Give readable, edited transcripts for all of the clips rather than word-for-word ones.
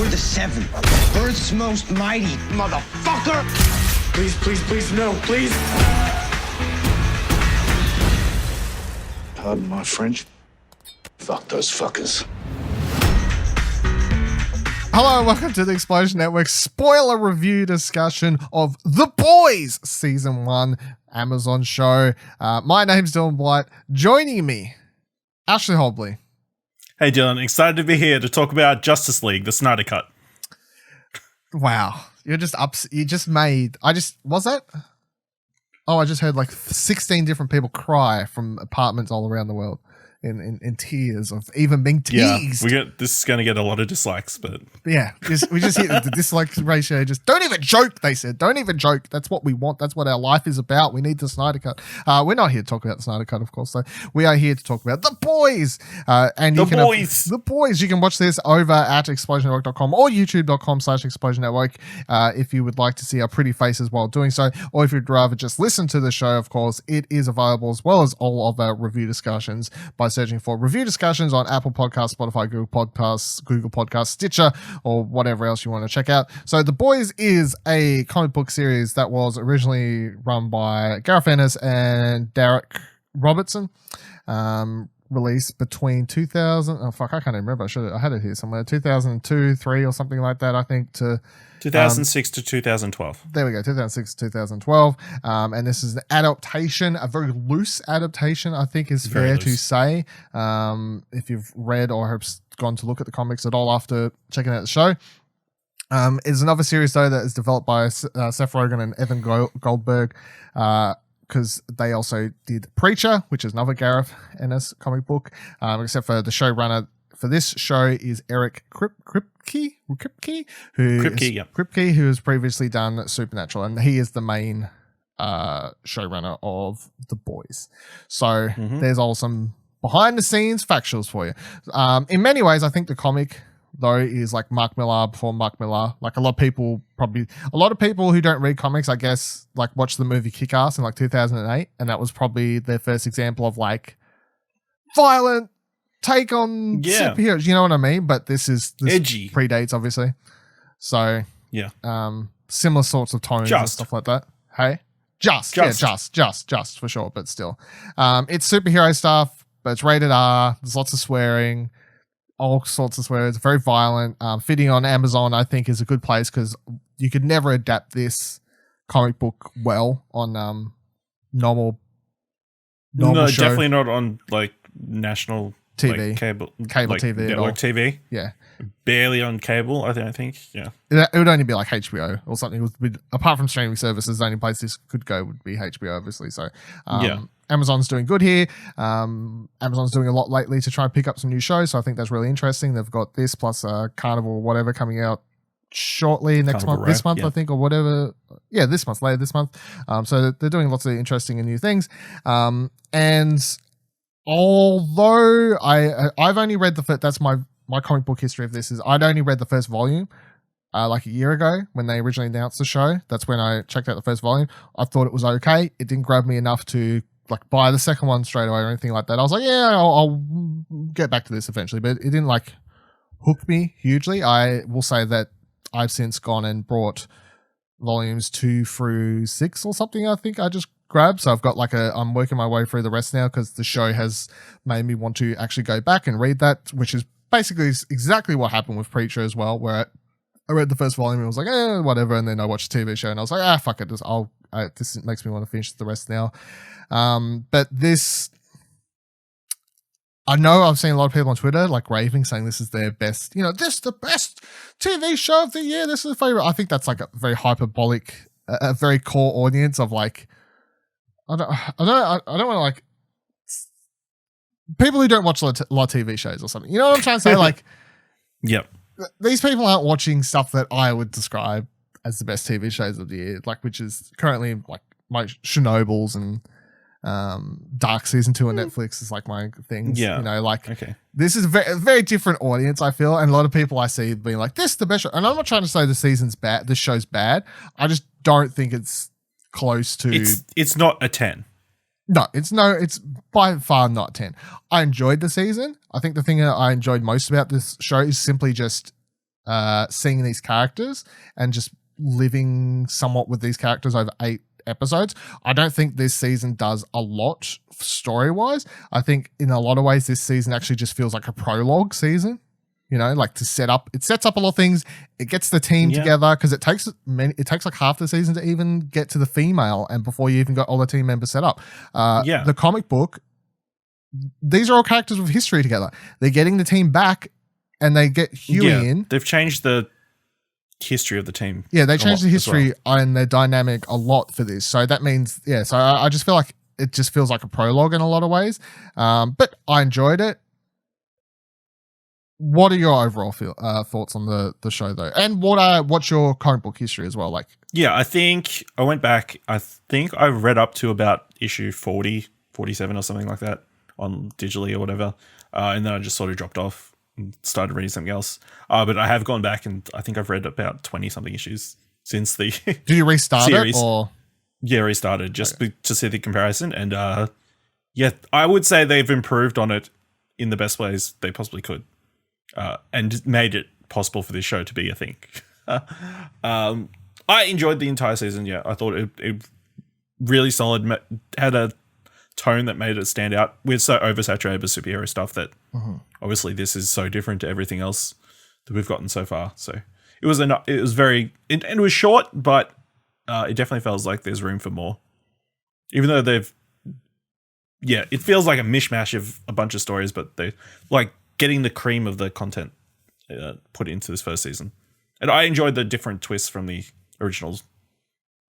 We're the Seven, Earth's most mighty motherfucker. Please, please, please, no, please. Pardon my French. Fuck those fuckers. Hello and welcome to the Explosion Network spoiler review discussion of The Boys Season 1 Amazon show. My name's Dylan Blight. Joining me, Ashley Hobley. Hey Dylan, excited to be here to talk about Justice League, the Snyder Cut. Wow, you're just I just heard like 16 different people cry from apartments all around the world in tears of even being teased. Yeah, this is going to get a lot of dislikes, but yeah, we just hit the dislike ratio. Just don't even joke. They said, don't even joke. That's what we want. That's what our life is about. We need the Snyder Cut. We're not here to talk about the Snyder Cut, of course. So we are here to talk about The Boys. The Boys. You can watch this over at explosionnetwork.com or youtube.com/explosionnetwork if you would like to see our pretty faces while doing so, or if you'd rather just listen to the show. Of course, it is available as well as all of our review discussions by searching for review discussions on Apple Podcasts, Spotify, Google Podcasts, Stitcher, or whatever else you want to check out. So The Boys is a comic book series that was originally run by Gareth Ennis and Derek Robertson, released between 2000, I can't even remember, I had it here somewhere, 2002, 3 or something like that, I think, to 2006 to 2012. There we go, 2006 to 2012. And this is an adaptation, a very loose adaptation, I think is fair to say. If you've read or have gone to look at the comics at all after checking out the show. It's another series, though, that is developed by Seth Rogen and Evan Goldberg, because they also did Preacher, which is another Gareth Ennis comic book, except for the showrunner for this show is Eric Kripke, who has previously done Supernatural, and he is the main showrunner of The Boys. So there's all some behind the scenes factuals for you. In many ways, I think the comic though is like Mark Millar before Mark Millar. Like a lot of people who don't read comics, I guess, like watched the movie Kick-Ass in like 2008, and that was probably their first example of like violent take on superheroes, you know what I mean? But this edgy, predates obviously, so yeah, similar sorts of tones and stuff like that. Hey, just for sure, but still, it's superhero stuff, but it's rated R. There's lots of swearing, all sorts of swears, very violent. Fitting on Amazon, I think, is a good place because you could never adapt this comic book well on normal no, show. Definitely not on like national TV, like cable like TV, network TV. Yeah, barely on cable. I think. Yeah, it would only be like HBO or something. Apart from streaming services, the only place this could go would be HBO, obviously. So, Amazon's doing good here. Amazon's doing a lot lately to try and pick up some new shows. So I think that's really interesting. They've got this plus Carnival or whatever coming out shortly this month, I think, or whatever. Yeah, later this month. So they're doing lots of interesting and new things. And although I've only read that's my comic book history of this is I'd only read the first volume like a year ago when they originally announced the show. That's when I checked out the first volume. I thought it was okay. It didn't grab me enough to like buy the second one straight away or anything like that. I was like, yeah, I'll get back to this eventually, but it didn't like hook me hugely. I will say that I've since gone and brought volumes 2 through 6 or something. I think I just grabbed. So I've got I'm working my way through the rest now because the show has made me want to actually go back and read that, which is basically exactly what happened with Preacher as well, where I read the first volume and was like, whatever. And then I watched the TV show and I was like, fuck it. This makes me want to finish the rest now. But this, I know I've seen a lot of people on Twitter like raving, saying this is their best, this is the best TV show of the year. This is the favorite. I think that's like a very hyperbolic, a very core audience of like, I don't want to like people who don't watch a lot of TV shows or something. You know what I'm trying to say? Like, yep. These people aren't watching stuff that I would describe as the best TV shows of the year, like which is currently like my Chernobyls and Dark Season 2 on Netflix is like my things. Yeah. This is a very, very different audience, I feel, and a lot of people I see being like, this is the best show. And I'm not trying to say the season's bad, this show's bad. I just don't think it's close to it's not a 10. No, it's by far not 10. I enjoyed the season. I think the thing that I enjoyed most about this show is simply just seeing these characters and just living somewhat with these characters over 8 episodes. I don't think this season does a lot story-wise. I think in a lot of ways this season actually just feels like a prologue season. You know, like it sets up a lot of things. It gets the team together because it takes like half the season to even get to the female and before you even got all the team members set up. The comic book, these are all characters with history together. They're getting the team back and they get Huey in. They've changed the history of the team. Yeah, they changed the history and their dynamic a lot for this. So that means, so I just feel like it just feels like a prologue in a lot of ways. But I enjoyed it. What are your overall thoughts on the show though? And what's your comic book history as well? Like, I think I went back. I think I read up to about issue 40, 47 or something like that on digitally or whatever. And then I just sort of dropped off and started reading something else. But I have gone back and I think I've read about 20 something issues since the Did you restart series. It or? Yeah, restarted just to see the comparison. And I would say they've improved on it in the best ways they possibly could. And made it possible for this show to be a thing. I enjoyed the entire season. Yeah, I thought it really solid. Had a tone that made it stand out. We're so oversaturated with superhero stuff that obviously this is so different to everything else that we've gotten so far. So it was it was short, but it definitely feels like there's room for more. Even though it feels like a mishmash of a bunch of stories, but they like getting the cream of the content put into this first season. And I enjoyed the different twists from the original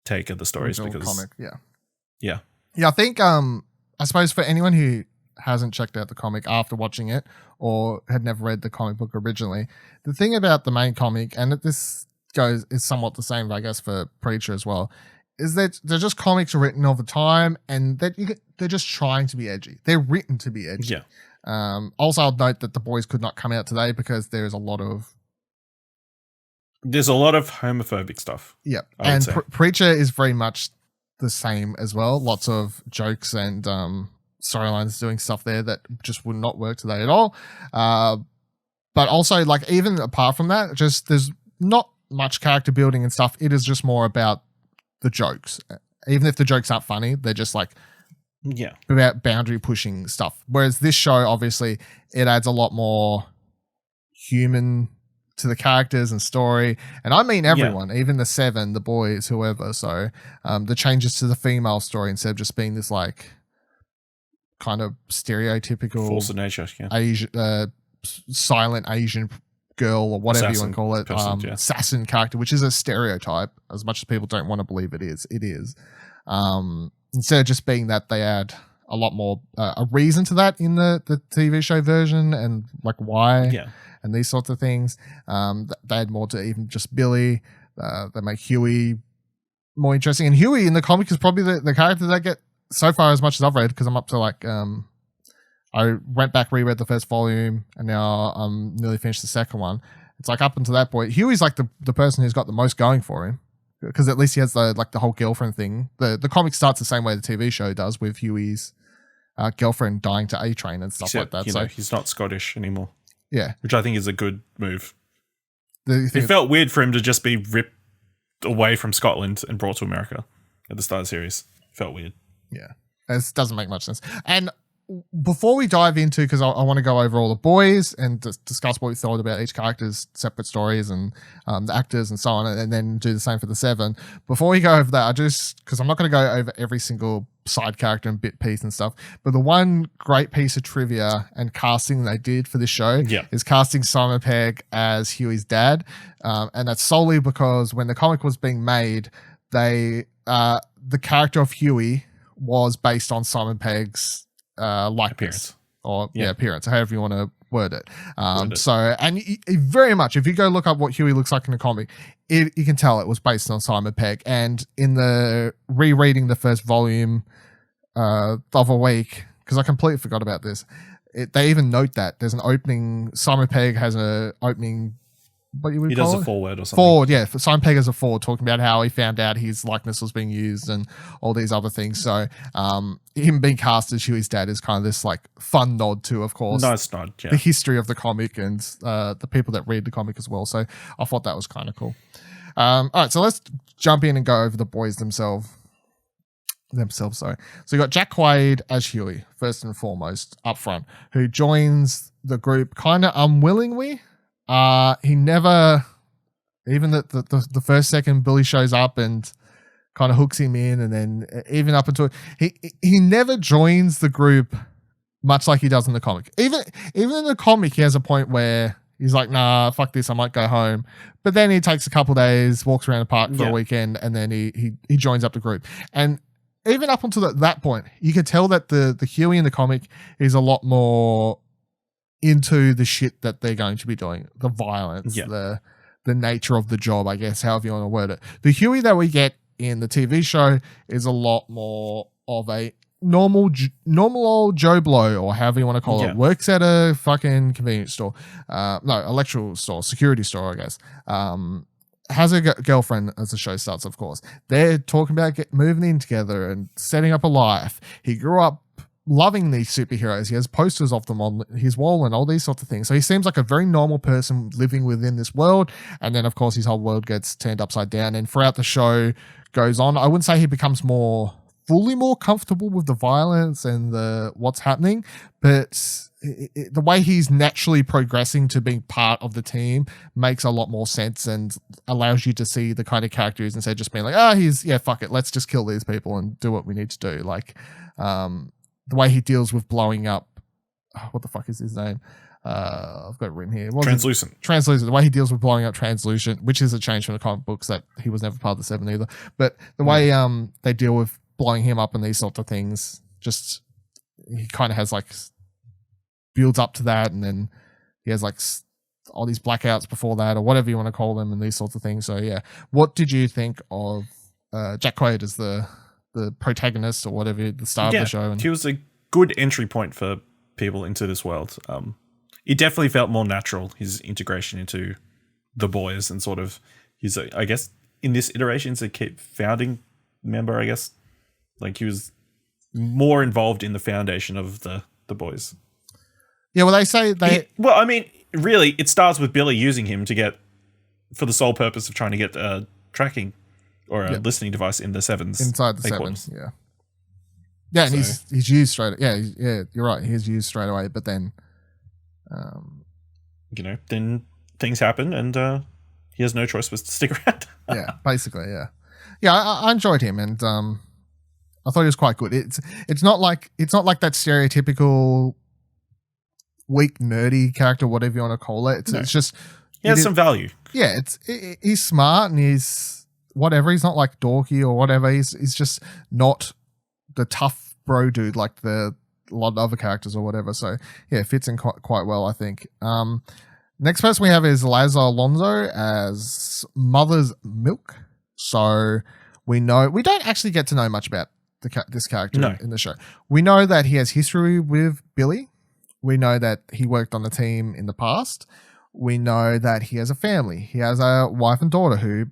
take of the stories because comic, yeah. I think I suppose for anyone who hasn't checked out the comic after watching it or had never read the comic book originally, the thing about the main comic, and this is somewhat the same, I guess, for Preacher as well, is that they're just comics written over time, and that they're just trying to be edgy. They're written to be edgy. Yeah. Also, I'll note that The Boys could not come out today because there's a lot of homophobic stuff. Yeah, and Preacher is very much the same as well. Lots of jokes and storylines doing stuff there that just would not work today at all. But also, like, even apart from that, just there's not much character building and stuff. It is just more about the jokes. Even if the jokes aren't funny, they're just like about boundary pushing stuff. Whereas this show, obviously, it adds a lot more human to the characters and story. And I mean everyone, even the 7, the boys, whoever. So the changes to the female story instead of just being this like kind of stereotypical force of nature, Asian, silent Asian girl or whatever you want to call it, assassin character, which is a stereotype as much as people don't want to believe it is. Instead of just being that, they add a lot more a reason to that in the TV show version and like why and these sorts of things. They add more to even just Billy. They make Huey more interesting. And Huey in the comic is probably the character that I get so far as much as I've read, because I'm up to like I went back, reread the first volume, and now I'm nearly finished the second one. It's like up until that point, Huey's like the person who's got the most going for him. Because at least he has the whole girlfriend thing. The comic starts the same way the TV show does, with Huey's girlfriend dying to A-Train and stuff like that. So he's not Scottish anymore. Yeah. Which I think is a good move. It felt weird for him to just be ripped away from Scotland and brought to America at the start of the series. Felt weird. Yeah. It doesn't make much sense. And before we dive into, because I want to go over all the boys and discuss what we thought about each character's separate stories and the actors and so on, and then do the same for the 7. Before we go over that, because I'm not going to go over every single side character and bit piece and stuff, but the one great piece of trivia and casting they did for this show is casting Simon Pegg as Huey's dad. And that's solely because when the comic was being made, the character of Huey was based on Simon Pegg's likeness or appearance, however you want to word it. So, and very much, if you go look up what Huey looks like in the comic, you can tell it was based on Simon Pegg. And in the rereading the first volume of a week, because I completely forgot about this, they even note that there's an opening. Simon Pegg has an opening what you would He call does it? a forward or something. Forward, yeah. Simon Pegg as a forward, talking about how he found out his likeness was being used and all these other things. So him being cast as Huey's dad is kind of this like fun nod to, of course, Nice nod, yeah. the history of the comic and the people that read the comic as well. So I thought that was kind of cool. All right, so let's jump in and go over the boys themselves. Sorry. So you got Jack Quaid as Huey, first and foremost, up front, who joins the group kind of unwillingly. He never, even the first second Billy shows up and kind of hooks him in, and then even up until he never joins the group much like he does in the comic. Even in the comic, he has a point where he's like, nah, fuck this, I might go home. But then he takes a couple days, walks around the park for a weekend, and then he joins up the group. And even up until that point, you could tell that the Huey in the comic is a lot more into the shit that they're going to be doing, the violence, the nature of the job, I guess, however you want to word it. The Huey that we get in the TV show is a lot more of a normal old Joe Blow, or however you want to call it. Works at a fucking convenience store, electrical store, security store, I guess. Has a girlfriend as the show starts, of course. They're talking about moving in together and setting up a life. He grew up loving these superheroes. He has posters of them on his wall and all these sorts of things. So he seems like a very normal person living within this world. And then, of course, his whole world gets turned upside down. And throughout the show goes on, I wouldn't say he becomes fully more comfortable with the violence and the what's happening, but the way he's naturally progressing to being part of the team makes a lot more sense and allows you to see the kind of characters instead of just being like, fuck it, let's just kill these people and do what we need to do. Like, the way he deals with blowing up, what the fuck is his name? I've got it written here. Translucent. Translucent. The way he deals with blowing up Translucent, which is a change from the comic books that he was never part of the Seven either. But the way they deal with blowing him up and these sorts of things, just he kind of has like builds up to that, and then he has like all these blackouts before that, or whatever you want to call them, and these sorts of things. So yeah, what did you think of Jack Quaid as the protagonist, or whatever, the star of the show? And he was a good entry point for people into this world. It definitely felt more natural, his integration into the boys, and sort of he's, I guess, in this iteration, he's a founding member, I guess. Like, he was more involved in the foundation of the boys. Yeah, well, they say they... Well, I mean, really, it starts with Billy using him for the sole purpose of trying to get a tracking or a listening device in the Sevens. Inside the Sevens, yeah. Yeah, and he's used straight... Yeah, you're right. He's used straight away, but then... then things happen, and he has no choice but to stick around. Yeah, basically, yeah. Yeah, I enjoyed him, and I thought he was quite good. It's not like that stereotypical weak nerdy character, whatever you want to call it. It's just he has some value. Yeah, he's smart, and he's whatever. He's not like dorky or whatever. He's just not the tough bro dude like a lot of other characters or whatever. So yeah, it fits in quite well, I think. Next person we have is Liza Alonso as Mother's Milk. So we don't actually get to know much about this character in the show. We know that he has history with Billy. We know that he worked on the team in the past. We know that he has a family. He has a wife and daughter who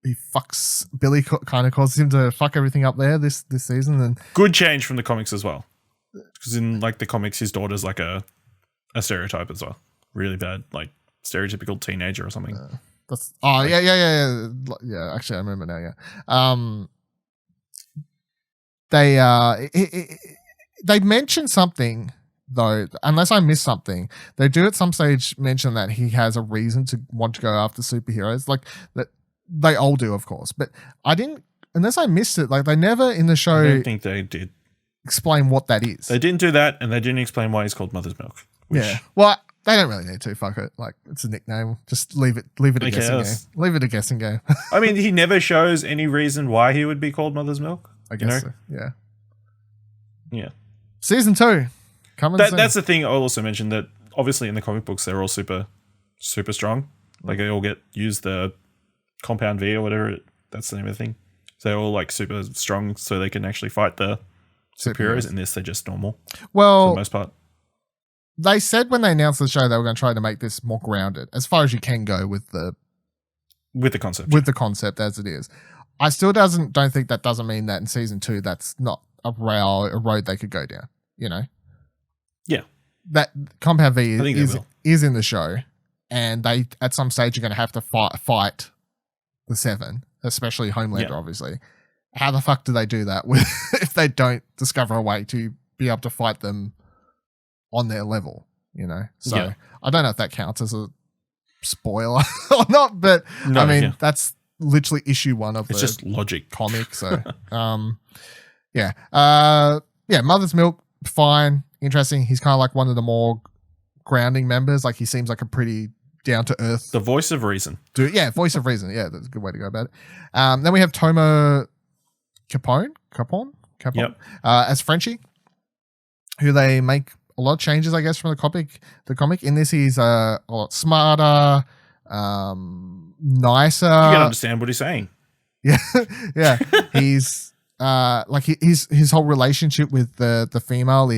he fucks. Billy kind of causes him to fuck everything up there this season. And good change from the comics as well, because in like the comics, his daughter's like a stereotype as well. Really bad, like stereotypical teenager or something. Yeah. Actually, I remember now. Yeah. They mention something though, unless I missed something. They do at some stage mention that he has a reason to want to go after superheroes, like that. They all do, of course, but I didn't. Unless I missed it, like they never in the show. I don't think they did explain what that is. They didn't do that, and they didn't explain why he's called Mother's Milk. Yeah. Well, they don't really need to. Fuck it. Like, it's a nickname. Just leave it a guessing game. Leave it a guessing game. I mean, he never shows any reason why he would be called Mother's Milk. I guess so. Yeah. Yeah. Season 2 coming soon. That's the thing. I'll also mention that obviously in the comic books they're all super, super strong. Like they all use the Compound V or whatever. That's the name of the thing. So they're all like super strong, so they can actually fight the superheroes. In this, they're just normal. Well, for the most part. They said when they announced the show they were going to try to make this more grounded, as far as you can go with the concept as it is. I still don't think that doesn't mean that in season 2 that's not a road they could go down. You know. Yeah. That Compound V is in the show, and they at some stage are going to have to fight the Seven, especially Homelander, obviously. How the fuck do they do that if they don't discover a way to be able to fight them on their level, you know? So I don't know if that counts as a spoiler or not, but no, I mean, that's literally issue 1 of it's the just logic comic. So, Mother's Milk, fine, interesting. He's kind of like one of the more grounding members. Like he seems like a pretty down to earth. The voice of reason. Voice of reason. Yeah, that's a good way to go about it. Then we have Tomo Capone as Frenchie, who they make a lot of changes, I guess, from the comic. In this, he's a lot smarter, nicer. You can understand what he's saying. Yeah. He's his whole relationship with the female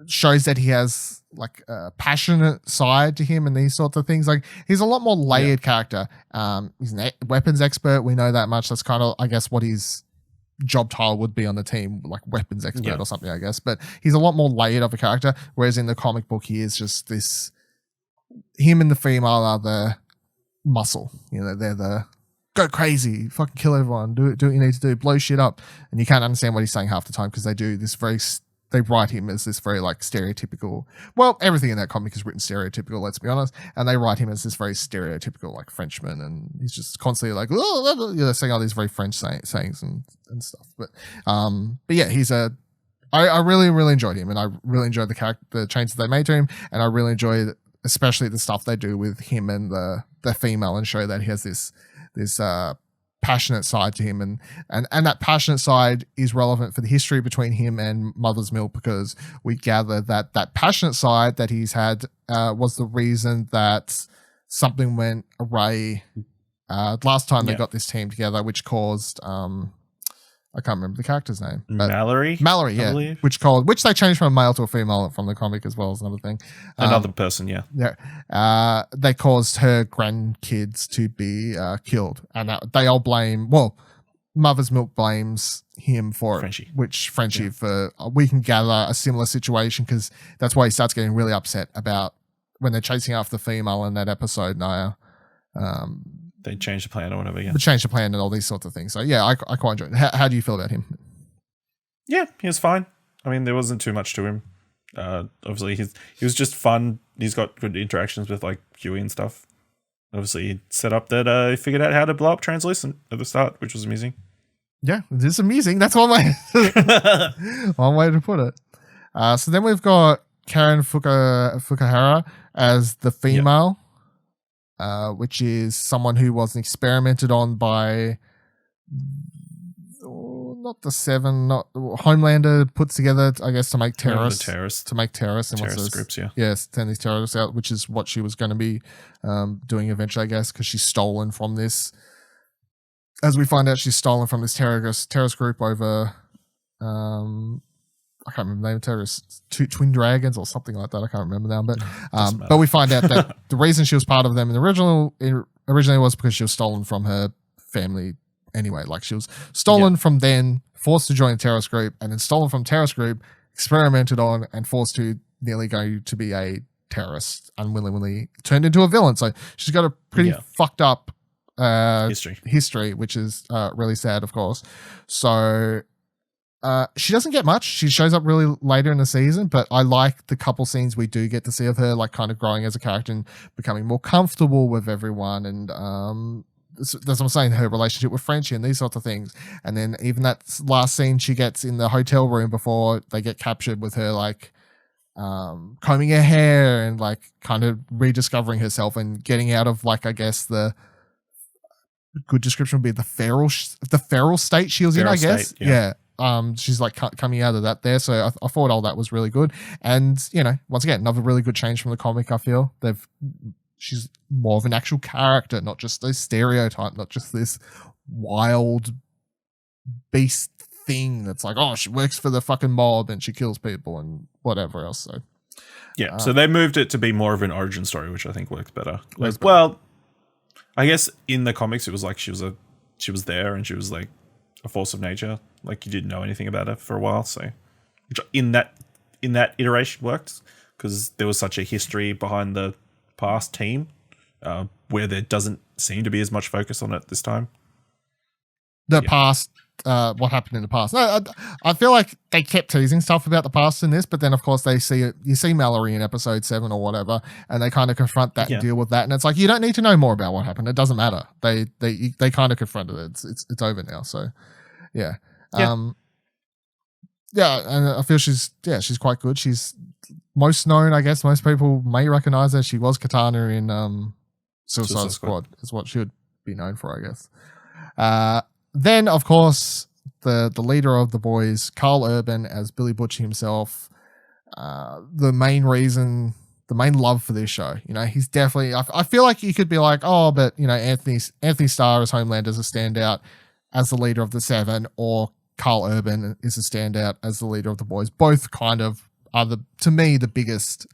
shows that he has like a passionate side to him and these sorts of things. Like he's a lot more layered character. He's a weapons expert. We know that much. That's kind of, I guess, what his job title would be on the team, like weapons expert or something, I guess. But he's a lot more layered of a character. Whereas in the comic book, he is just this. Him and the female are the muscle. You know, they're the go crazy, fucking kill everyone, do what you need to do, blow shit up, and you can't understand what he's saying half the time because they do this they write him as this very like stereotypical. Well, everything in that comic is written stereotypical, let's be honest, and they write him as this very stereotypical like Frenchman, and he's just constantly like saying all these very French sayings and stuff. But yeah, he's I really really enjoyed him, and I really enjoyed the changes they made to him, and I really enjoyed especially the stuff they do with him and the female, and show that he has this passionate side to him, and that passionate side is relevant for the history between him and Mother's Milk, because we gather that passionate side that he's had was the reason that something went awry last time they got this team together, which caused I can't remember the character's name. Mallory, yeah. Which they changed from a male to a female from the comic as well as another thing. Another person, yeah. Yeah. They caused her grandkids to be killed. And they all blame, Mother's Milk blames him for Frenchie. For, we can gather a similar situation, because that's why he starts getting really upset about when they're chasing after the female in that episode, Naya. They changed the plan or whatever, yeah. They changed the plan and all these sorts of things. So, yeah, I quite enjoyed it. How do you feel about him? Yeah, he was fine. I mean, there wasn't too much to him. Obviously, he was just fun. He's got good interactions with, like, Huey and stuff. Obviously, he set up that he figured out how to blow up Translucent at the start, which was amusing. Yeah, it is amusing. That's one way, one way to put it. So then we've got Karen Fukuhara as the female. Which is someone who was experimented on by not the Seven, not Homelander puts together, I guess, to make terrorists. To make terrorists and terrorist groups, yeah. Yes, send these terrorists out, which is what she was going to be doing eventually, I guess, because she's stolen from this. As we find out, she's stolen from this terrorist group over I can't remember the name of terrorists, Twin Dragons or something like that. I can't remember now, but we find out that the reason she was part of them originally was because she was stolen from her family anyway. Like she was stolen from then, forced to join a terrorist group, and then stolen from terrorist group, experimented on, and forced to nearly go to be a terrorist, unwillingly turned into a villain. So she's got a pretty fucked up history, which is really sad, of course. So she doesn't get much. She shows up really later in the season, but I like the couple scenes we do get to see of her, like kind of growing as a character and becoming more comfortable with everyone. And that's what I'm saying, her relationship with Frenchie and these sorts of things. And then even that last scene she gets in the hotel room before they get captured, with her like combing her hair and like kind of rediscovering herself and getting out of, like, I guess the good description would be the feral state she was in, I guess. Yeah. She's like coming out of that there. So I thought all that was really good. And, you know, once again, another really good change from the comic, I feel. She's more of an actual character, not just a stereotype, not just this wild beast thing that's like, oh, she works for the fucking mob and she kills people and whatever else. So Yeah, so they moved it to be more of an origin story, which I think works better. Well, I guess in the comics it was like she was there and she was like a force of nature. Like you didn't know anything about her for a while, so which in that iteration worked because there was such a history behind the past team where there doesn't seem to be as much focus on it this time. Past, what happened in the past. No, I feel like they kept teasing stuff about the past in this, but then of course you see Mallory in episode 7 or whatever, and they kind of confront that and deal with that, and it's like you don't need to know more about what happened. It doesn't matter. They kind of confronted it. It's over now. So yeah. Yeah, and I feel she's quite good. She's most known, I guess. Most people may recognize her. She was Katana in Suicide Squad. Is what she would be known for, I guess. Then, of course, the leader of the boys, Carl Urban, as Billy Butcher himself, the main love for this show. You know, he's definitely. I feel like you could be like, oh, but you know, Anthony Starr as Homelander is a standout as the leader of the Seven, or Carl Urban is a standout as the leader of the boys. Both kind of are to me the biggest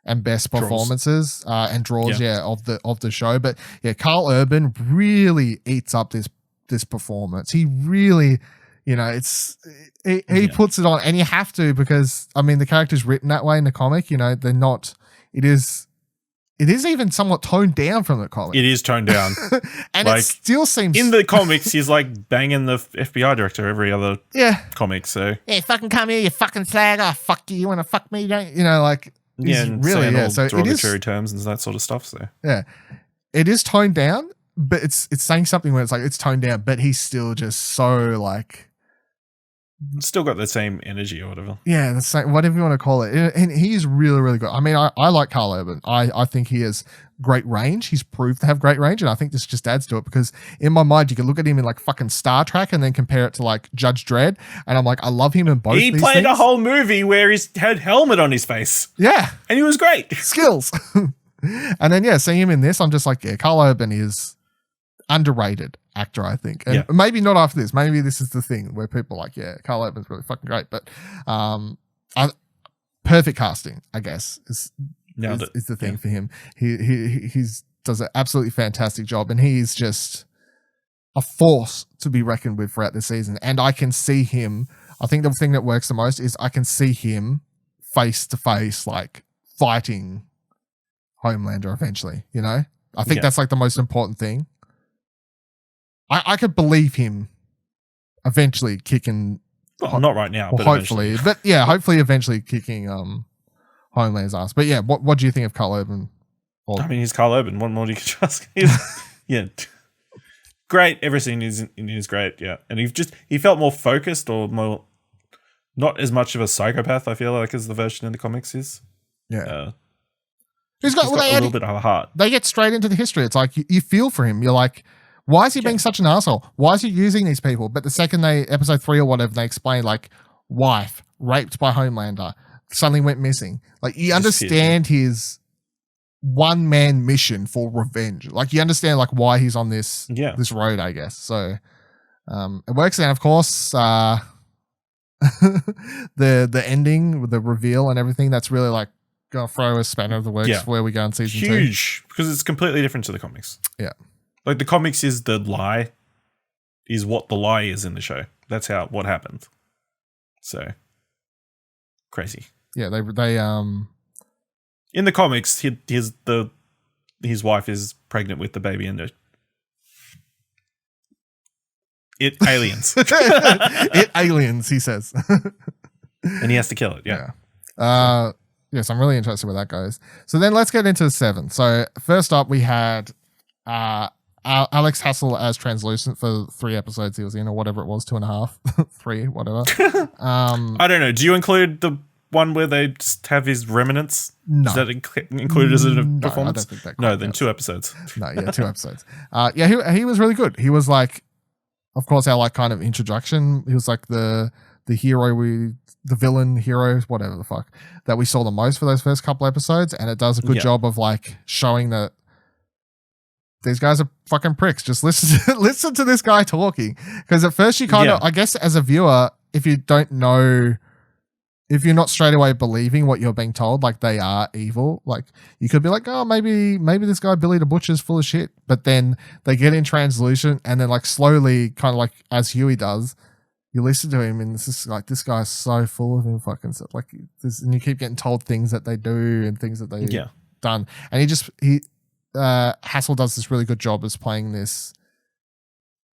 and best performances and draws of the show. But yeah, Carl Urban really eats up this performance. He really, you know, he puts it on, and you have to, because I mean the character's written that way in the comic. You know, they're not. It is even somewhat toned down from the comic. It is toned down. And like, it still seems... In the comics, he's like banging the FBI director every other comic, so... Yeah, fucking come here, you fucking slag. Oh, fuck you. You want to fuck me? Don't you know, like... Yeah, and really, all so derogatory terms and that sort of stuff, so... Yeah. It is toned down, but it's saying something where it's like, it's toned down, but he's still just so, like... Still got the same energy or whatever. Yeah, the same, whatever you want to call it. And he's really, really good. I mean, I like Carl Urban. I think he has great range. He's proved to have great range, and I think this just adds to it, because in my mind, you can look at him in like fucking Star Trek and then compare it to like Judge Dredd, and I'm like, I love him in both He these played things. a whole movie where he had helmet on his face. Yeah. And he was great. Skills. And then, yeah, seeing him in this, I'm just like, yeah, Carl Urban is underrated actor, I think. And maybe not after this. Maybe this is the thing where people are like, yeah, Carl Urban's really fucking great. But perfect casting, I guess, is the thing for him. He does an absolutely fantastic job, and he's just a force to be reckoned with throughout this season. And I can see him, I think the thing that works the most is I can see him face to face, like fighting Homelander eventually, you know? I think that's like the most important thing. I could believe him eventually kicking. Well, not right now, but hopefully. Eventually. But yeah, hopefully eventually kicking Homelander's ass. But yeah, what do you think of Carl Urban? I mean, he's Carl Urban. What more do you could ask? Yeah, great. Everything is great. Yeah, and he felt more focused, or more not as much of a psychopath. I feel like as the version in the comics is. Yeah. He's got a little bit of a heart. They get straight into the history. It's like you feel for him. You're like, why is he being such an asshole? Why is he using these people? But the second episode 3 or whatever, they explain like wife raped by Homelander, suddenly went missing. Like you understand his one-man mission for revenge. Like you understand like why he's on this road, I guess. So it works. And of course, the ending, the reveal and everything, that's really like gonna throw a spanner of the works for where we go in season 2. Huge, because it's completely different to the comics. Yeah. Like the comics is the lie, is what the lie is in the show. That's what happened. So crazy. Yeah, they in the comics, his wife is pregnant with the baby, and it aliens. It aliens, he says, and he has to kill it. Yeah. Yes, I'm really interested where that goes. So then let's get into 7. So first up, we had Alex Hassel as Translucent for 3 episodes he was in, or whatever it was, 2.5, 3, whatever. I don't know. Do you include the one where they just have his remnants? No. Is that included as a performance? I don't think that no, then 2 episodes. No, yeah, 2 episodes. He was really good. He was like, of course, our like kind of introduction. He was like the hero the villain hero, whatever the fuck, that we saw the most for those first couple episodes, and it does a good job of like showing that these guys are fucking pricks. Just listen to this guy talking. Because at first you kind of, I guess as a viewer, if you don't know if you're not straight away believing what you're being told, like they are evil, like you could be like, oh, maybe this guy Billy the Butcher's full of shit. But then they get in translucent, and then like slowly, kind of like as Huey does, you listen to him, and it's just like this guy's so full of him fucking stuff. Like this, and you keep getting told things that they do and things that they done, and Hassel does this really good job as playing this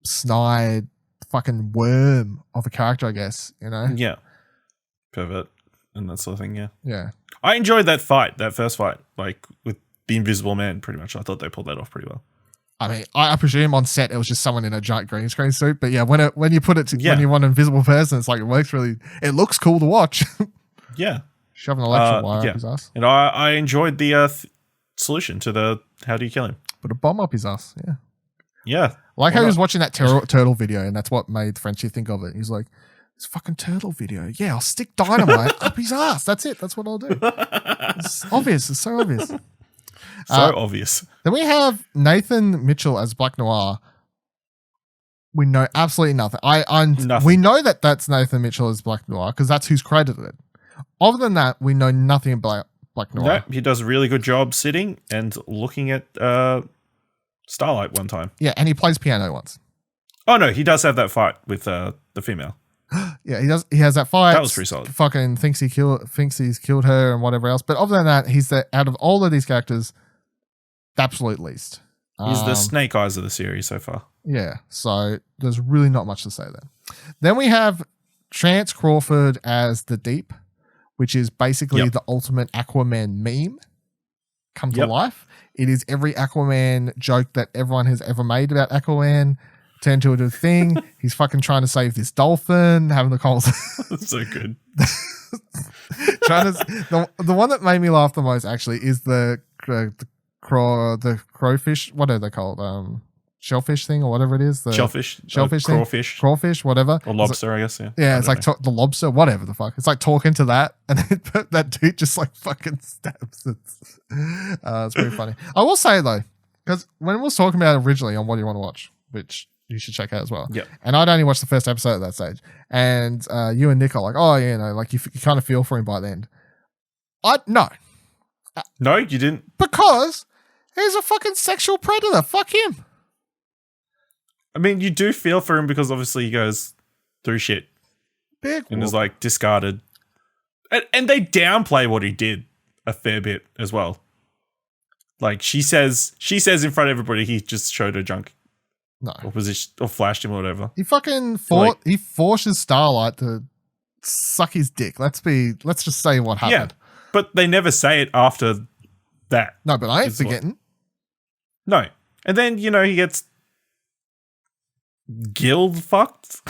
snide fucking worm of a character, I guess, you know? Yeah. Pervert and that sort of thing, yeah. Yeah. I enjoyed that first fight, like with the Invisible Man, pretty much. I thought they pulled that off pretty well. I mean, I presume on set it was just someone in a giant green screen suit, but yeah, when you put it to when you want an invisible person, it's like it looks cool to watch. Yeah. Shove an electric wire up his ass. And I enjoyed the solution to the how do you kill him? Put a bomb up his ass, yeah. Yeah. Like how he was watching that turtle video, and that's what made Frenchie think of it. He's like, this fucking turtle video. Yeah, I'll stick dynamite up his ass. That's it. That's what I'll do. It's obvious. It's so obvious. Obvious. Then we have Nathan Mitchell as Black Noir. We know absolutely nothing. Nothing. We know that that's Nathan Mitchell as Black Noir because that's who's credited. Other than that, we know nothing about Black Noir. No, he does a really good job sitting and looking at Starlight one time. Yeah, and he plays piano once. Oh no, he does have that fight with the female. Yeah, he does. He has that fight. That was pretty solid. Fucking thinks he's killed her and whatever else. But other than that, he's out of all of these characters, the absolute least. He's the Snake Eyes of the series so far. Yeah, so there's really not much to say there. Then we have Chance Crawford as the Deep, which is basically the ultimate Aquaman meme come to life. It is every Aquaman joke that everyone has ever made about Aquaman turned to a thing. He's fucking trying to save this dolphin, having the calls. That's so good. The one that made me laugh the most actually is the crowfish. What are they called? Shellfish thing or whatever it is. The shellfish thing. Crawfish, whatever. Or lobster, I guess. Yeah. Yeah, it's like the lobster, whatever the fuck. It's like talking to that, and then that dude just like fucking stabs it. It's pretty funny. I will say though, because when we was talking about it originally on What Do You Want to Watch, which you should check out as well. Yeah. And I'd only watched the first episode at that stage, and you and Nick are like, oh, you know, like you kind of feel for him by the end. No, you didn't, because he's a fucking sexual predator. Fuck him. I mean, you do feel for him because obviously he goes through shit and is like discarded. And they downplay what he did a fair bit as well. Like she says in front of everybody he just showed her junk. No. Or flashed him or whatever. He fucking he forces Starlight to suck his dick. Let's just say what happened. Yeah. But they never say it after that. No, but I ain't forgetting. No. And then, you know, he gets guild fucked.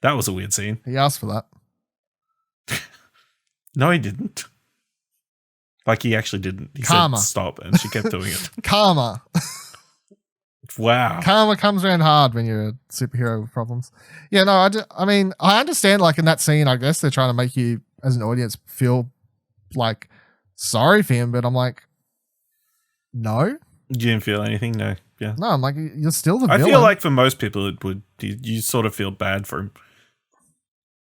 That was a weird scene. He asked for that. No, he didn't. Like, he actually didn't. He Karma. said stop, and she kept doing it. Karma. Wow. Karma comes around hard when you're a superhero with problems. Yeah, no, I mean, I understand, like, in that scene, I guess they're trying to make you, as an audience, feel, like, sorry for him, but I'm like, no. You didn't feel anything? No. Yeah. No, I'm like, you're still the villain. I feel like for most people, it would. You sort of feel bad for him.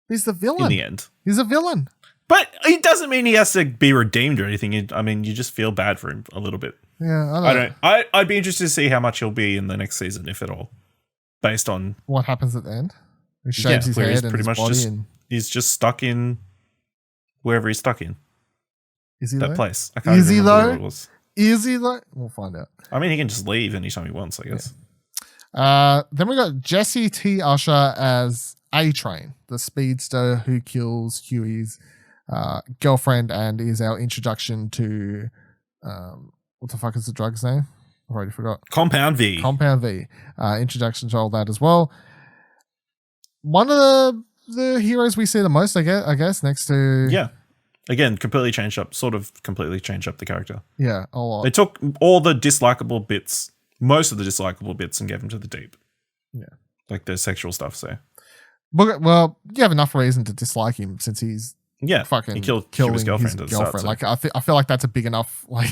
He's the villain. In the end. He's a villain. But it doesn't mean he has to be redeemed or anything. I mean, you just feel bad for him a little bit. Yeah, I don't. I'd be interested to see how much he'll be in the next season, if at all, based on what happens at the end. He shaves his head and his body, he's just stuck in wherever he's stuck in. Is he that place? I can't remember where it was. Is he though? We'll find out. I mean, he can just leave anytime he wants, I guess. Yeah. Then we got Jesse T. Usher as A-Train, the speedster who kills Huey's girlfriend and is our introduction to what the fuck is the drug's name? I've already forgot. Compound V. Introduction to all that as well. One of the heroes we see the most, I guess, next to... Yeah. Again, completely changed up the character. Yeah, a lot. They took all the dislikable bits, most of the dislikable bits, and gave them to the Deep. Yeah. Like the sexual stuff, so. Well, you have enough reason to dislike him since he's fucking he killed his girlfriend. Start, so. Like I feel like that's a big enough like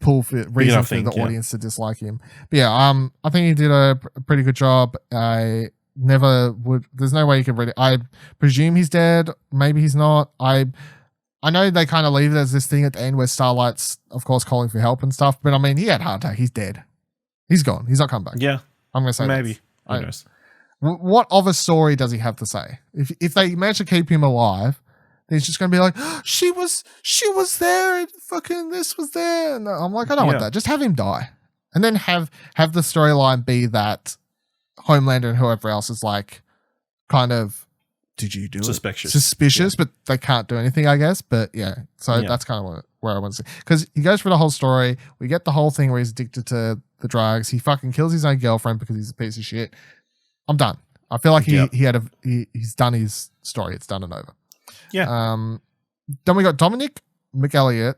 pull for reason for the audience to dislike him. But yeah, I think he did a pretty good job. never would. There's no way you can read it. I presume he's dead. Maybe he's not. I know they kind of leave it as this thing at the end where Starlight's, of course, calling for help and stuff. But I mean, he had a heart attack. He's dead. He's gone. He's not come back. Yeah. I'm going to say maybe. Who knows? What other story does he have to say? If they manage to keep him alive, then he's just going to be like, oh, she was there, and fucking this was there. And I'm like, I don't want that. Just have him die, and then have the storyline be that Homelander and whoever else is like, kind of, did you do suspicious, but they can't do anything, I guess. But yeah, so that's kind of where I want to see, because he goes through the whole story. We get the whole thing where he's addicted to the drugs. He fucking kills his own girlfriend because he's a piece of shit. I'm done. I feel like he's done his story. It's done and over. Yeah. Then we got Dominic McElligott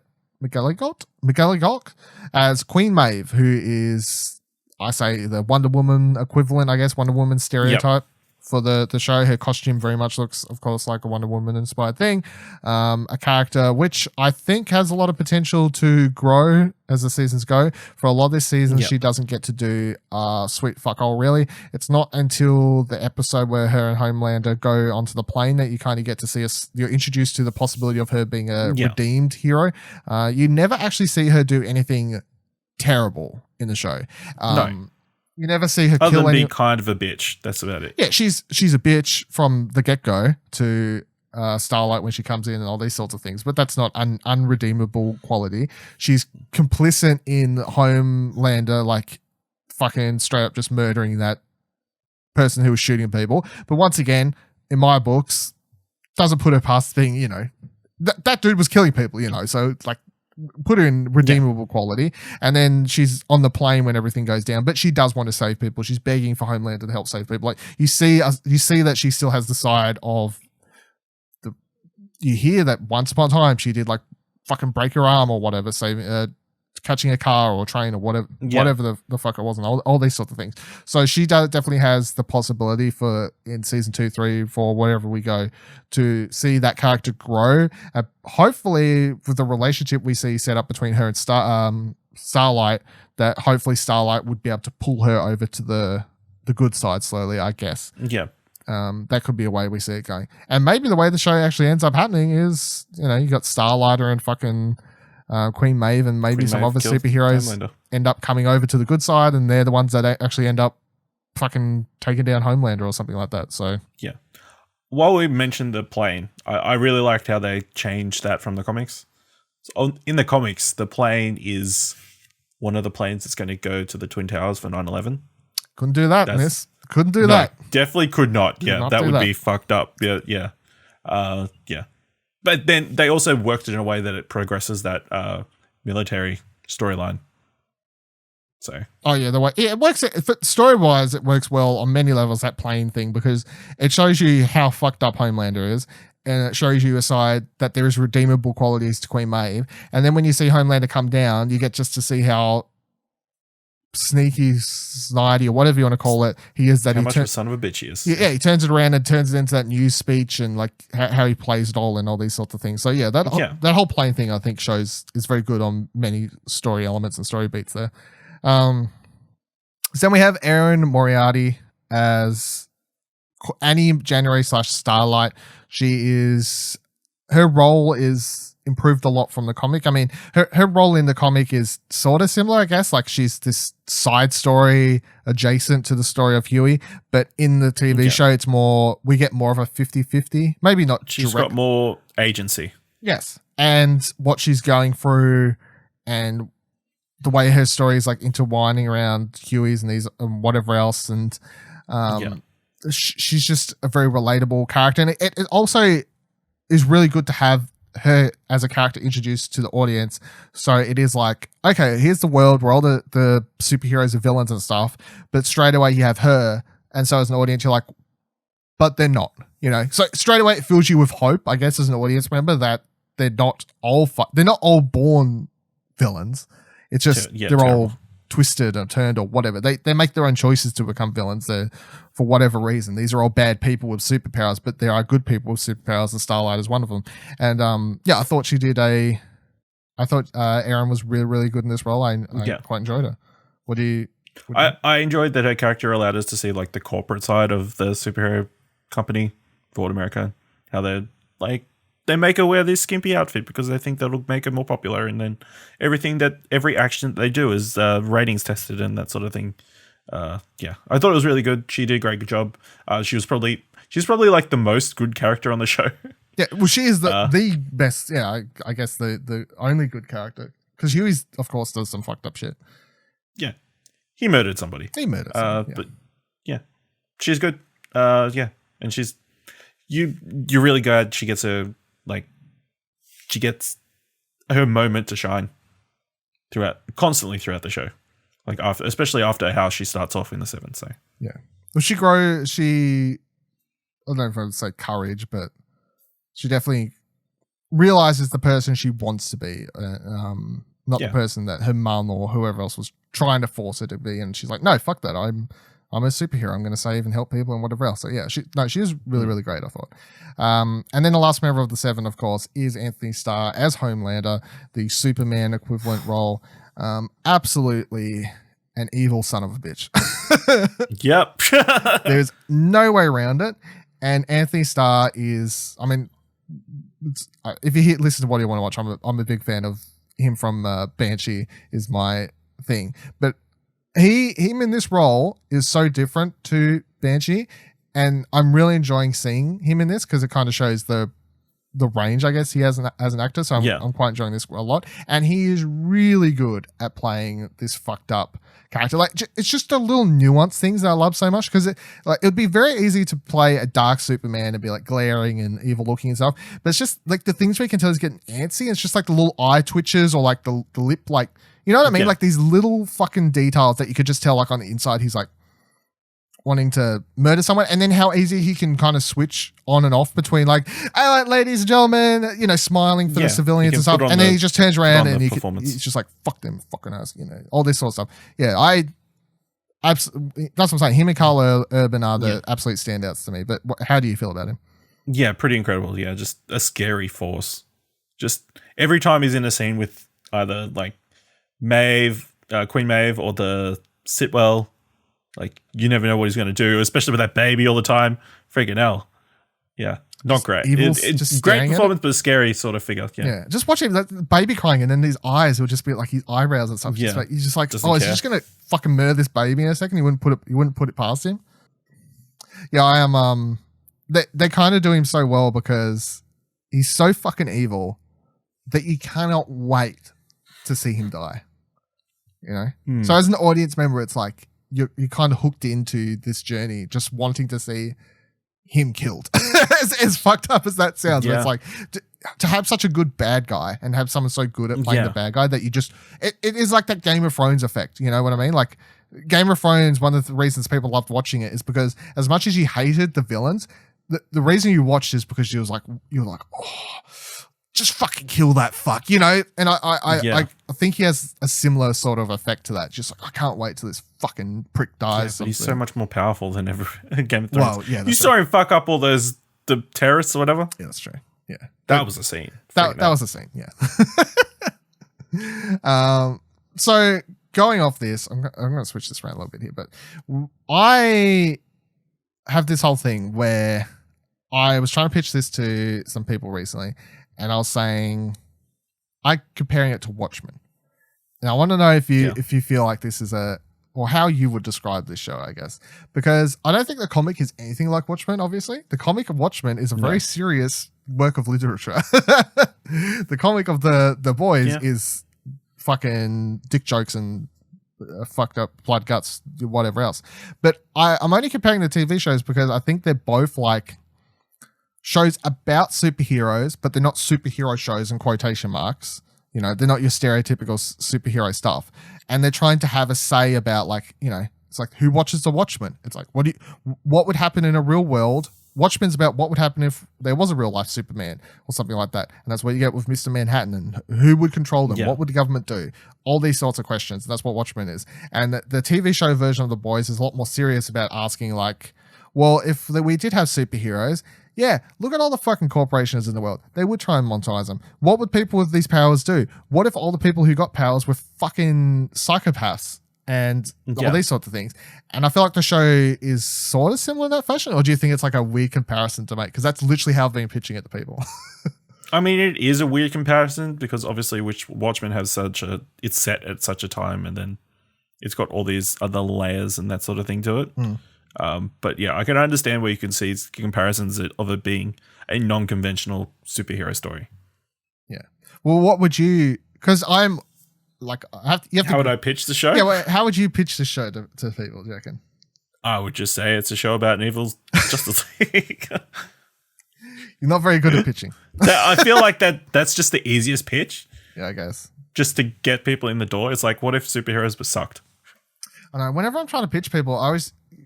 as Queen Maeve, who is, I say, the Wonder Woman equivalent, I guess, Wonder Woman stereotype for the show. Her costume very much looks, of course, like a Wonder Woman inspired thing. A character which I think has a lot of potential to grow as the seasons go. For a lot of this season, she doesn't get to do sweet fuck all, really. It's not until the episode where her and Homelander go onto the plane that you kind of get to see you're introduced to the possibility of her being a redeemed hero. You never actually see her do anything terrible in the show. No. You never see her other kill than being kind of a bitch. That's about it. Yeah, she's a bitch from the get-go to Starlight when she comes in and all these sorts of things, but that's not an unredeemable quality. She's complicit in Homelander, like fucking straight up just murdering that person who was shooting people. But once again, in my books, doesn't put her past being, that dude was killing people, so like, put her in redeemable quality. And then she's on the plane when everything goes down, but she does want to save people. She's begging for Homelander to help save people. Like you see that she still has the side of you hear that once upon a time she did like fucking break her arm or whatever, saving catching a car or a train or whatever the fuck it was, and all these sorts of things. So she definitely has the possibility for in season 2, 3, 4, wherever we go, to see that character grow. Hopefully with the relationship we see set up between her and Starlight, that hopefully Starlight would be able to pull her over to the good side slowly, I guess. Yeah. That could be a way we see it going. And maybe the way the show actually ends up happening is, you got Starlighter and fucking Queen Maeve and maybe some other superheroes end up coming over to the good side, and they're the ones that actually end up fucking taking down Homelander or something like that. So yeah. While we mentioned the plane, I really liked how they changed that from the comics. So in the comics, the plane is one of the planes that's going to go to the Twin Towers for 9/11. Couldn't do that, miss. Couldn't do that. Definitely could not. Yeah, that would be fucked up. Yeah, yeah. But then they also worked it in a way that it progresses that military storyline. So. Oh yeah, it works. Story wise, it works well on many levels. That plane thing, because it shows you how fucked up Homelander is, and it shows you a side that there is redeemable qualities to Queen Maeve. And then when you see Homelander come down, you get just to see how sneaky, snidey, or whatever you want to call it, he is. That how much of a son of a bitch he is. Yeah, he turns it around and turns it into that news speech and like how he plays it all and all these sorts of things. So yeah, that whole plane thing I think is very good on many story elements and story beats there. So then we have Erin Moriarty as Annie January / Starlight. Her role is improved a lot from the comic. I mean, her role in the comic is sort of similar, I guess. Like she's this side story adjacent to the story of Huey, but in the TV show, it's we get more of a 50-50. Maybe not. She's got more agency. Yes. And what she's going through and the way her story is like intertwining around Huey's and these and whatever else. And she's just a very relatable character. And it also is really good to have her as a character introduced to the audience. So it is like, okay, here's the world where all the superheroes are villains and stuff, but straight away you have her. And so as an audience, you're like, but they're not, So straight away it fills you with hope, I guess, as an audience member, that they're not all born villains. It's just they're all twisted or turned or whatever. They make their own choices to become villains. For whatever reason, these are all bad people with superpowers, but there are good people with superpowers, and Starlight is one of them. And I thought she did I thought Erin was really, really good in this role. I quite enjoyed her. What do you I enjoyed that her character allowed us to see like the corporate side of the superhero company, Ford America, how they're like, they make her wear this skimpy outfit because they think that'll make her more popular, and then every action that they do is ratings tested and that sort of thing. Yeah, I thought it was really good. She did a great job. She's probably like the most good character on the show. Yeah, well, she is the best. Yeah, I guess the only good character, because Huey, of course, does some fucked up shit. Yeah, he murdered somebody. Yeah. But yeah, she's good. Yeah, and you're really glad she gets her moment to shine constantly throughout the show. Like especially after how she starts off in the 7th. So yeah, well, I don't know if I would say courage, but she definitely realizes the person she wants to be, not the person that her mum or whoever else was trying to force her to be. And she's like, no, fuck that. I'm a superhero. I'm going to save and help people and whatever else. So yeah, she is really, really great, I thought. And then the last member of the 7, of course, is Anthony Starr as Homelander, the Superman equivalent role. Absolutely an evil son of a bitch. Yep. There's no way around it. And Anthony Starr is, I mean, if you listen to What Do You Want to Watch, I'm a big fan of him from Banshee is my thing. But him in this role is so different to Banshee, and I'm really enjoying seeing him in this because it kind of shows the range, I guess, he has as an actor. So I'm quite enjoying this a lot, and he is really good at playing this fucked up character. Like, it's just the little nuanced things that I love so much, because it'd be very easy to play a dark Superman and be like glaring and evil looking and stuff, but it's just like the things where you can tell he's getting antsy. It's just like the little eye twitches or like the lip, like, you know what I mean? Yeah. Like these little fucking details that you could just tell, like on the inside, he's like wanting to murder someone, and then how easy he can kind of switch on and off between like, all right, ladies and gentlemen, you know, smiling for the civilians and stuff, and then he just turns around and he's just like, fuck them fucking ass, you know, all this sort of stuff. Yeah, that's what I'm saying. Him and Carl Urban are the absolute standouts to me. But how do you feel about him? Yeah, pretty incredible. Yeah, just a scary force. Just every time he's in a scene with either like Maeve, Queen Maeve, or the Sitwell, like, you never know what he's going to do, especially with that baby all the time. Freaking hell. Yeah, not great. It's great performance, but a scary sort of figure. Yeah, just watching that baby crying, and then his eyes will just be like his eyebrows and stuff. Yeah, he's just like, is he just going to fucking murder this baby in a second? You wouldn't put it past him. Yeah, I am. They kind of do him so well because he's so fucking evil that you cannot wait to see him die. You know, so as an audience member, it's like you're kind of hooked into this journey, just wanting to see him killed. as fucked up as that sounds, but it's like to have such a good bad guy and have someone so good at playing the bad guy that you just it is like that Game of Thrones effect. You know what I mean? Like Game of Thrones, one of the reasons people loved watching it is because as much as you hated the villains, the reason you watched is because you're like, oh, just fucking kill that fuck, you know? And I think he has a similar sort of effect to that. Just like, I can't wait till this fucking prick dies. But he's so much more powerful than ever Game of Thrones. Well, yeah, you saw him fuck up all the terrorists or whatever. Yeah, that's true. Yeah. That was a scene. That was a scene, yeah. So going off this, I'm going to switch this around a little bit here, but I have this whole thing where I was trying to pitch this to some people recently, and I was saying, comparing it to Watchmen. And I want to know if you feel like this is or how you would describe this show, I guess. Because I don't think the comic is anything like Watchmen, obviously. The comic of Watchmen is a very serious work of literature. The comic of the boys is fucking dick jokes and fucked up blood guts, whatever else. But I'm only comparing the TV shows because I think they're both like shows about superheroes, but they're not superhero shows in quotation marks. You know, they're not your stereotypical superhero stuff. And they're trying to have a say about, like, you know, it's like, who watches The Watchmen? It's like, what would happen in a real world? Watchmen's about what would happen if there was a real life Superman or something like that. And that's what you get with Mr. Manhattan, and who would control them? What would the government do? All these sorts of questions. That's what Watchmen is. And the TV show version of The Boys is a lot more serious about asking, like, well, if we did have superheroes, yeah, look at all the fucking corporations in the world. They would try and monetize them. What would people with these powers do? What if all the people who got powers were fucking psychopaths and all these sorts of things. And I feel like the show is sort of similar in that fashion, or do you think it's like a weird comparison to make? Because that's literally how I've been pitching it to people. I mean, it is a weird comparison because obviously Watchmen has it's set at such a time, and then it's got all these other layers and that sort of thing to it. But yeah, I can understand where you can see comparisons of it being a non-conventional superhero story. Yeah. Well, what would you? Because I'm like, how would I pitch the show? Yeah. Well, how would you pitch the show to people? Do you reckon? I would just say it's a show about an evil Justice League. You're not very good at pitching. I feel like that's just the easiest pitch. Yeah, I guess. Just to get people in the door. It's like, what if superheroes were sucked? I know. Whenever I'm trying to pitch people,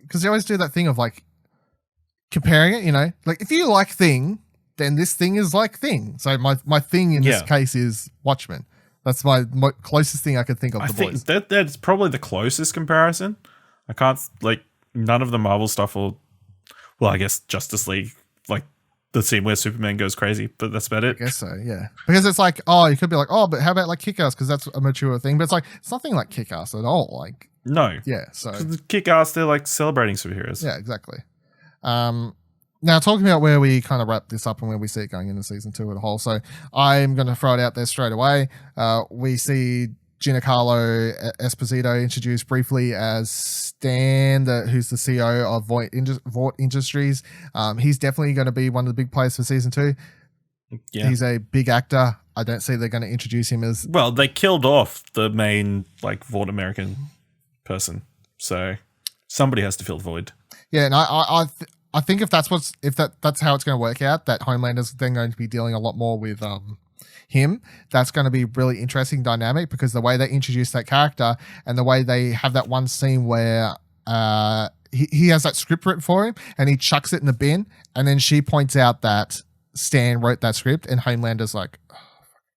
because they always do that thing of like comparing it, like if you like Thing, then this thing is like Thing. So my thing in this case is Watchmen. That's my closest thing I could think of. I think that's probably the closest comparison. I can't, like, none of the Marvel stuff well, I guess Justice League, like the scene where Superman goes crazy, but that's about it. I guess so, yeah. Because it's like, you could be like, but how about like Kick-Ass? Because that's a mature thing. But it's like, it's nothing like Kick-Ass at all. Like, no. Yeah, so. Kick-Ass, they're like celebrating superheroes. Yeah, exactly. Now, talking about where we kind of wrap this up and where we see it going into season 2 as a whole. So I'm going to throw it out there straight away. We see Giancarlo Esposito introduced briefly as Stan, who's the CEO of Vought Industries. He's definitely going to be one of the big players for season 2. Yeah. He's a big actor. I don't see they're going to introduce him as... Well, they killed off the main, like, Vought American person. So somebody has to fill the void. Yeah, and I think if that's how it's going to work out, that Homelander's then going to be dealing a lot more with him. That's going to be really interesting dynamic, because the way they introduce that character and the way they have that one scene where he has that script written for him and he chucks it in the bin, and then she points out that Stan wrote that script, and Homelander's like,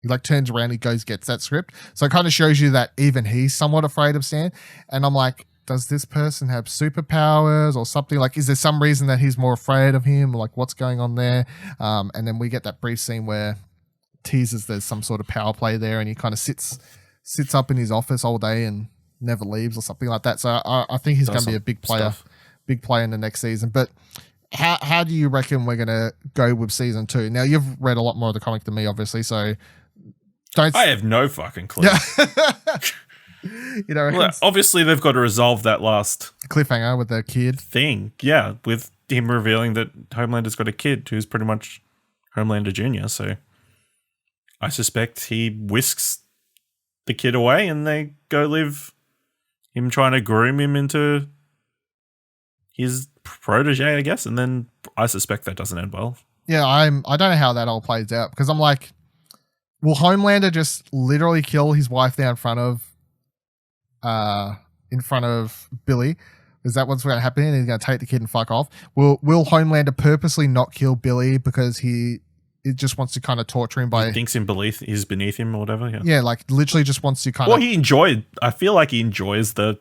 he like turns around, he gets that script. So it kind of shows you that even he's somewhat afraid of Stan. And I'm like, does this person have superpowers or something? Like, is there some reason that he's more afraid of him? Like, what's going on there? And then we get that brief scene where teases there's some sort of power play there, and he kind of sits up in his office all day and never leaves or something like that. So I think he's going to be a big player in the next season. But how do you reckon we're going to go with season 2? Now, you've read a lot more of the comic than me, obviously, so I have no fucking clue. Well, obviously they've got to resolve that last cliffhanger with the kid thing. Yeah, with him revealing that Homelander's got a kid who's pretty much Homelander Jr. So I suspect he whisks the kid away and they go live, him trying to groom him into his protege, I guess. And then I suspect that doesn't end well. Yeah, I don't know how that all plays out, because I'm like, will Homelander just literally kill his wife there in front of Billy? Is that what's going to happen? And he's going to take the kid and fuck off? Will Homelander purposely not kill Billy because he just wants to kind of torture him by... He thinks he's beneath him or whatever? Yeah, like literally just wants to kind of... Well, I feel like he enjoyed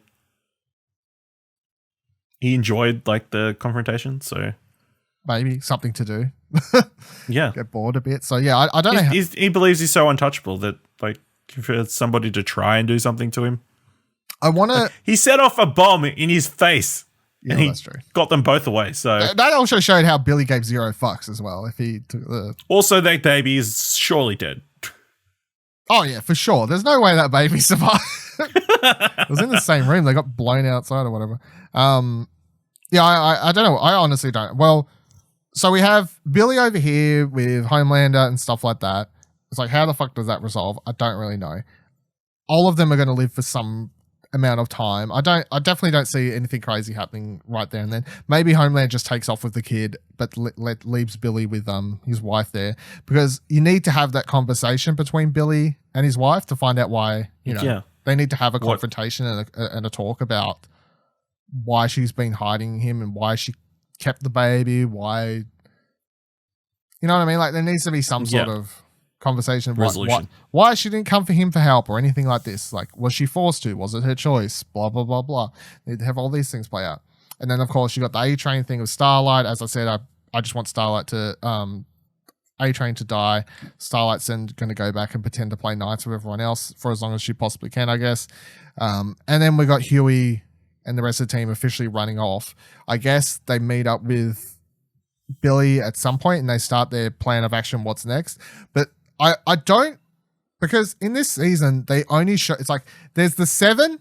like the confrontation, so... Maybe something to do. Yeah. Get bored a bit. So yeah, I don't know. He believes he's so untouchable that, like, for somebody to try and do something to him... he set off a bomb in his face, and he that's true. Got them both away. So that also showed how Billy gave zero fucks as well. If he took also, that baby is surely dead. Oh yeah, for sure. There's no way that baby survived. It was in the same room. They got blown outside or whatever. Yeah, I don't know. I honestly don't. Well, so we have Billy over here with Homelander and stuff like that. It's like, how the fuck does that resolve? I don't really know. All of them are going to live for some amount of time. I definitely don't see anything crazy happening right there and then. Maybe Homeland just takes off with the kid, but leaves Billy with his wife there, because you need to have that conversation between Billy and his wife to find out why, they need to have a confrontation and a talk about why she's been hiding him and why she kept the baby, why, you know what I mean? Like, there needs to be some sort of conversation resolution. Why she didn't come for him for help or anything like this. Like, was she forced to? Was it her choice? Blah, blah, blah, blah. Need to have all these things play out. And then, of course, you got the A-Train thing with Starlight. As I said, I just want Starlight to A-Train to die. Starlight's then going to go back and pretend to play knights with everyone else for as long as she possibly can, I guess. And then we got Huey and the rest of the team officially running off. I guess they meet up with Billy at some point and they start their plan of action, what's next. But I don't, because in this season, they only show, it's like, there's the 7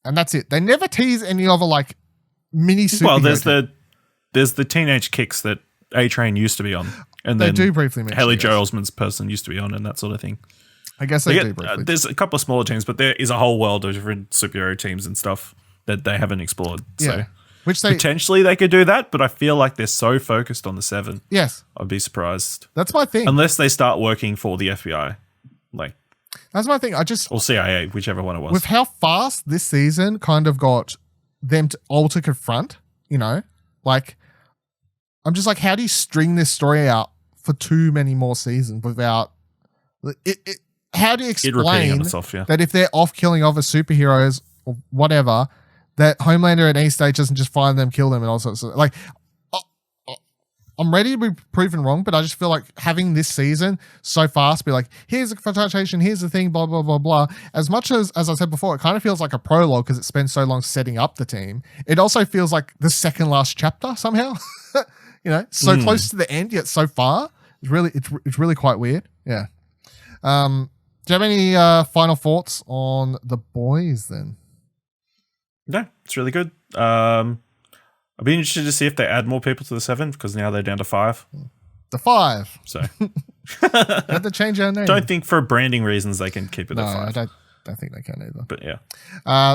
and that's it. They never tease any other like mini superhero. Well, there's the teenage kicks that A-Train used to be on. And they then do briefly mention Haley Joel Osment's person used to be on and that sort of thing. I guess they do briefly. There's a couple of smaller teams, but there is a whole world of different superhero teams and stuff that they haven't explored. Yeah. So Which they potentially they could do that, but I feel like they're so focused on the 7. Yes. I'd be surprised. That's my thing. Unless they start working for the FBI. Like, that's my thing. or CIA, whichever one it was. With how fast this season kind of got them all to confront, you know, like, I'm just like, how do you string this story out for too many more seasons without it? How do you it repeating explain on itself, yeah. that if they're off killing other superheroes or whatever, that Homelander at any stage doesn't just find them, kill them, and all sorts of like. I'm ready to be proven wrong, but I just feel like having this season so fast, be like, here's a confrontation, here's the thing, blah, blah, blah, blah. As much as I said before, it kind of feels like a prologue because it spends so long setting up the team. It also feels like the second last chapter somehow. You know, so close to the end, yet so far. It's really quite weird. Yeah. Do you have any final thoughts on The Boys then? No, it's really good. I'd be interested to see if they add more people to the 7 because now they're down to 5. The 5. So had to change our name. Don't think for branding reasons they can keep it at 5. I don't think they can either. But yeah.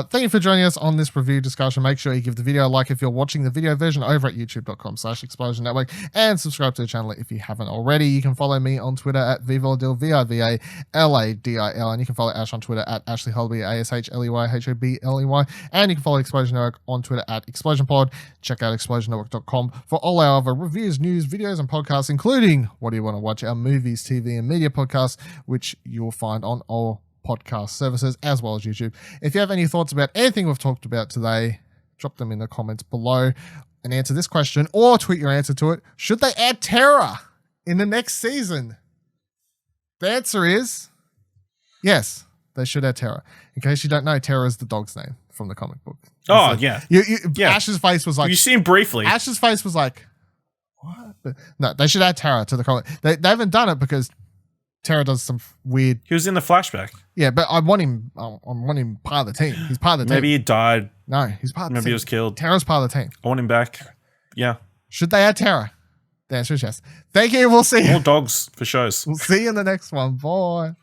Thank you for joining us on this review discussion. Make sure you give the video a like if you're watching the video version over at youtube.com/Explosion Network and subscribe to the channel if you haven't already. You can follow me on Twitter at Vivaladil, VIVALADIL, and you can follow Ash on Twitter at Ashley Hobley, ASHLEYHOBLEY, and you can follow Explosion Network on Twitter at ExplosionPod. Check out explosionnetwork.com for all our other reviews, news, videos, and podcasts, including What Do You Want to Watch, our movies, TV, and media podcasts, which you will find on all podcast services as well as YouTube. If you have any thoughts about anything we've talked about today, drop them in the comments below and answer this question or tweet your answer to it. Should they add Terra in the next season? The answer is yes, they should add Terra. In case you don't know, Terra is the dog's name from the comic book. Oh, yeah. Yeah. Ash's face was like... You see him briefly. Ash's face was like, what? But no, they should add Terra to the comic. They haven't done it because Terra does some weird... He was in the flashback. Yeah, but I want him part of the team. He's part of the team. Maybe he died. No, he's part of the team. Maybe he was killed. Terra's part of the team. I want him back. Yeah. Should they add Terra? The answer is yes. Thank you. We'll see you. More dogs for shows. We'll see you in the next one. Bye.